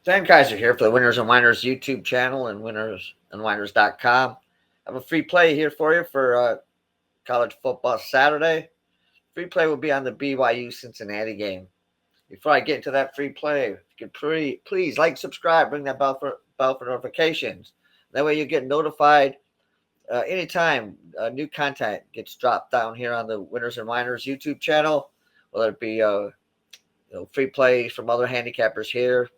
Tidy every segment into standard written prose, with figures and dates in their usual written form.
Dan Kaiser here for the Winners and Winers YouTube channel and winnersandwiners.com. I have a free play here for you for college football Saturday. Free play will be on the BYU Cincinnati game. Before I get into that free play, if you could please like, subscribe, ring that bell for notifications. That way you get notified anytime new content gets dropped down here on the Winners and Winers YouTube channel, whether it be free plays from other handicappers here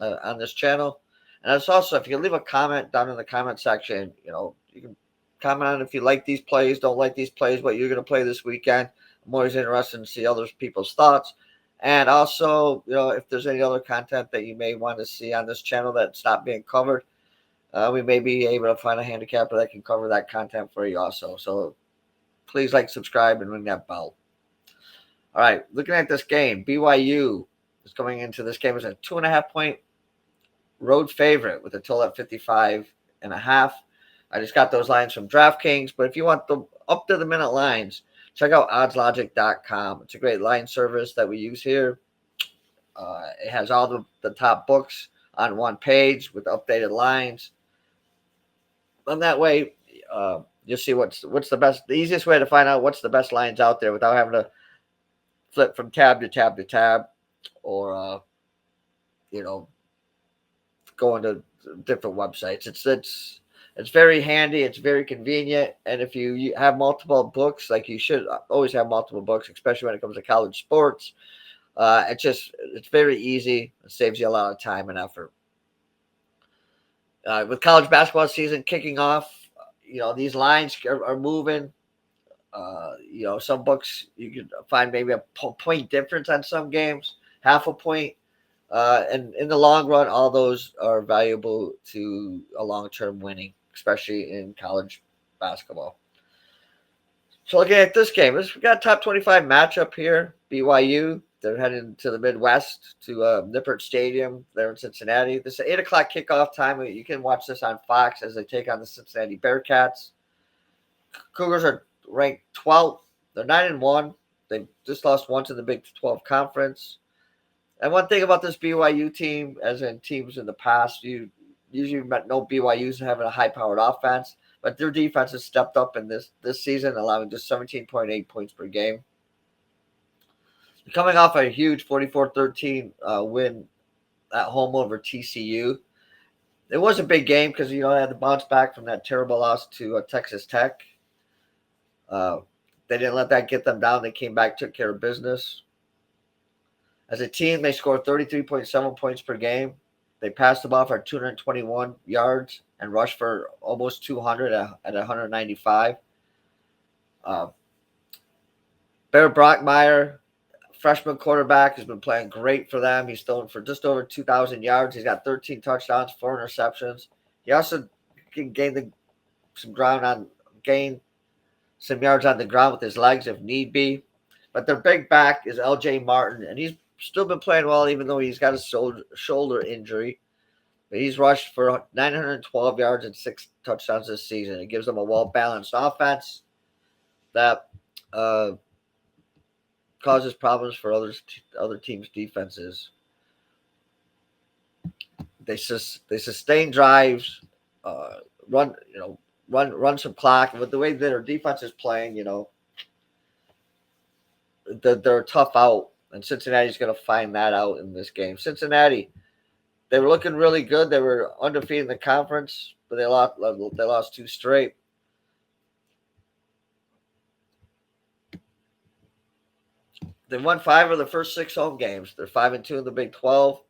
on this channel. And it's also, if you can leave a comment down in the comment section, you can comment on if you like these plays, don't like these plays, what you're going to play this weekend. I'm always interested to see other people's thoughts. And also, if there's any other content that you may want to see on this channel that's not being covered, we may be able to find a handicapper that can cover that content for you also. So please like, subscribe, and ring that bell. All right, looking at this game, BYU is coming into this game as a 2.5-point road favorite with a total at 55.5. I just got those lines from DraftKings, but if you want the up to the minute lines, check out oddslogic.com. It's a great line service that we use here. It has all the top books on one page with updated lines. And that way, you'll see what's the best. The easiest way to find out what's the best lines out there without having to flip from tab to tab to tab, or going to different websites. It's very handy. It's very convenient. And if you have multiple books, like you should always have multiple books, especially when it comes to college sports, it's very easy. It saves you a lot of time and effort. With college basketball season kicking off, these lines are moving. Some books you can find maybe a point difference on some games, half a point. And in the long run, all those are valuable to a long-term winning, especially in college basketball. So looking at this game, we got a top 25 matchup here. BYU, they're heading to the Midwest to Nippert Stadium there in Cincinnati. This is 8 o'clock kickoff time. You can watch this on Fox as they take on the Cincinnati Bearcats. Cougars are ranked 12th. They're 9-1. They just lost once in the Big 12 Conference. And one thing about this BYU team, as in teams in the past, you usually know BYU's having a high-powered offense, but their defense has stepped up in this season, allowing just 17.8 points per game. They're coming off a huge 44-13 win at home over TCU. It was a big game because, they had to bounce back from that terrible loss to Texas Tech. They didn't let that get them down. They came back, took care of business. As a team, they scored 33.7 points per game. They passed the ball for 221 yards and rushed for almost 200 at 195. Bear Brockmeyer, freshman quarterback, has been playing great for them. He's thrown for just over 2,000 yards. He's got 13 touchdowns, 4 interceptions. He also can gain some yards on the ground with his legs if need be. But their big back is L.J. Martin, and he's still been playing well even though he's got a shoulder injury. But he's rushed for 912 yards and 6 touchdowns this season. It gives them a well-balanced offense that causes problems for other teams' defenses. They sustain drives, run some clock. And with the way that their defense is playing, they're tough out, and Cincinnati's going to find that out in this game. Cincinnati, they were looking really good. They were undefeated in the conference, but they lost 2 straight. They won 5 of the first 6 home games. They're 5-2 in the Big 12.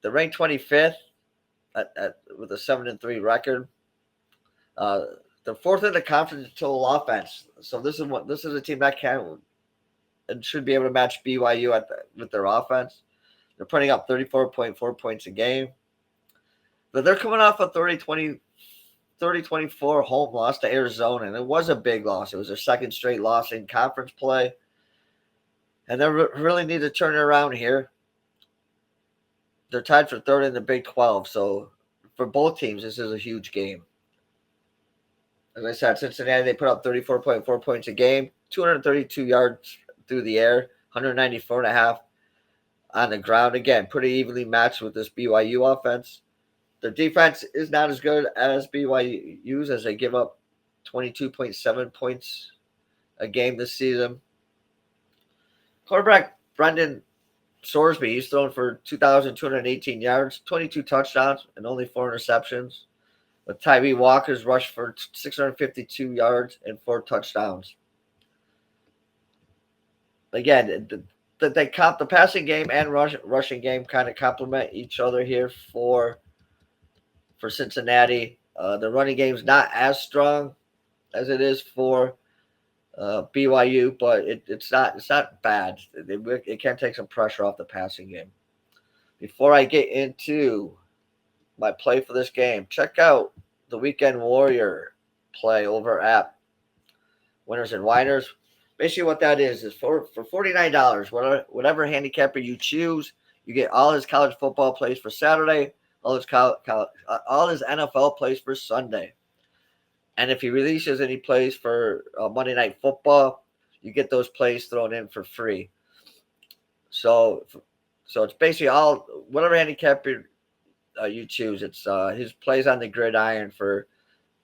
They're ranked 25th with a 7-3 record. They're 4th in the conference in total offense. So this is a team that can and should be able to match BYU with their offense. They're putting up 34.4 points a game. But they're coming off a 30-24 home loss to Arizona, and it was a big loss. It was their second straight loss in conference play. And they really need to turn it around here. They're tied for 3rd in the Big 12, so for both teams, this is a huge game. As I said, Cincinnati, they put up 34.4 points a game, 232 yards through the air, 194.5 on the ground. Again, pretty evenly matched with this BYU offense. Their defense is not as good as BYU's, as they give up 22.7 points a game this season. Quarterback Brendan Sorsby, he's thrown for 2,218 yards, 22 touchdowns, and only 4 interceptions. With Tyree Walker's rushed for 652 yards and 4 touchdowns. Again, the passing game and rushing game kind of complement each other here for Cincinnati. The running game is not as strong as it is for BYU, but it's not bad. It can take some pressure off the passing game. Before I get into my play for this game, check out the Weekend Warrior play over at Winners and Winers. Basically, what that is for $49, whatever handicapper you choose, you get all his college football plays for Saturday, all his NFL plays for Sunday. And if he releases any plays for Monday Night Football, you get those plays thrown in for free. So it's basically all whatever handicapper you choose. It's his plays on the gridiron for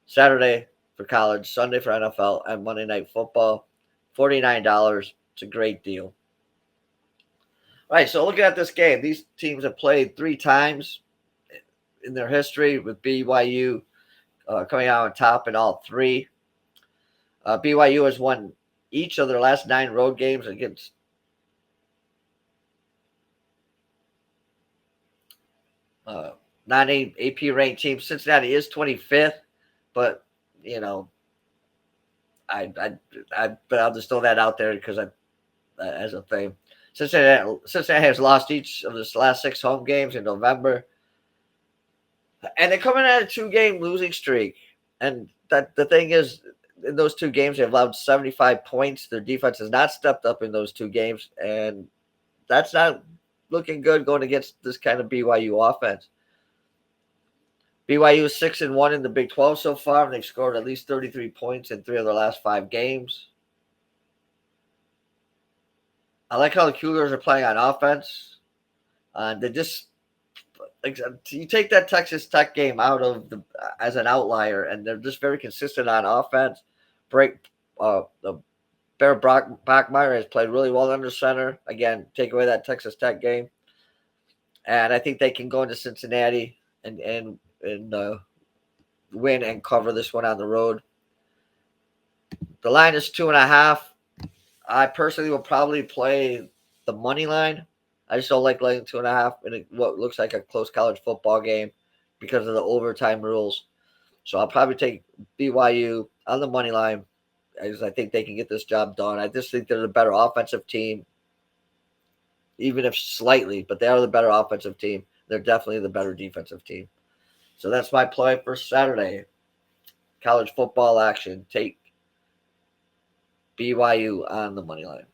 Saturday for college, Sunday for NFL, and Monday Night Football. $49. It's a great deal. All right, so looking at this game, these teams have played 3 times in their history, with BYU coming out on top in all 3. BYU has won each of their last 9 road games against non-AP ranked teams. Cincinnati is 25th, but I'll just throw that out there because as a thing. Cincinnati has lost each of its last 6 home games in November, and they're coming at a 2-game losing streak. And that the thing is, in those 2 games, they've allowed 75 points. Their defense has not stepped up in those 2 games, and that's not looking good going against this kind of BYU offense. BYU is 6-1 in the Big 12 so far, and they've scored at least 33 points in 3 of their last 5 games. I like how the Cougars are playing on offense. They just you take that Texas Tech game out of as an outlier, and they're just very consistent on offense. The Bear Bachmeier has played really well under center. Again, take away that Texas Tech game, and I think they can go into Cincinnati and win and cover this one on the road. The line is 2.5. I personally will probably play the money line. I just don't like laying 2.5 in what looks like a close college football game because of the overtime rules. So I'll probably take BYU on the money line, as I think they can get this job done. I just think they're the better offensive team, even if slightly, but they are the better offensive team. They're definitely the better defensive team. So that's my play for Saturday. College football action. Take BYU on the money line.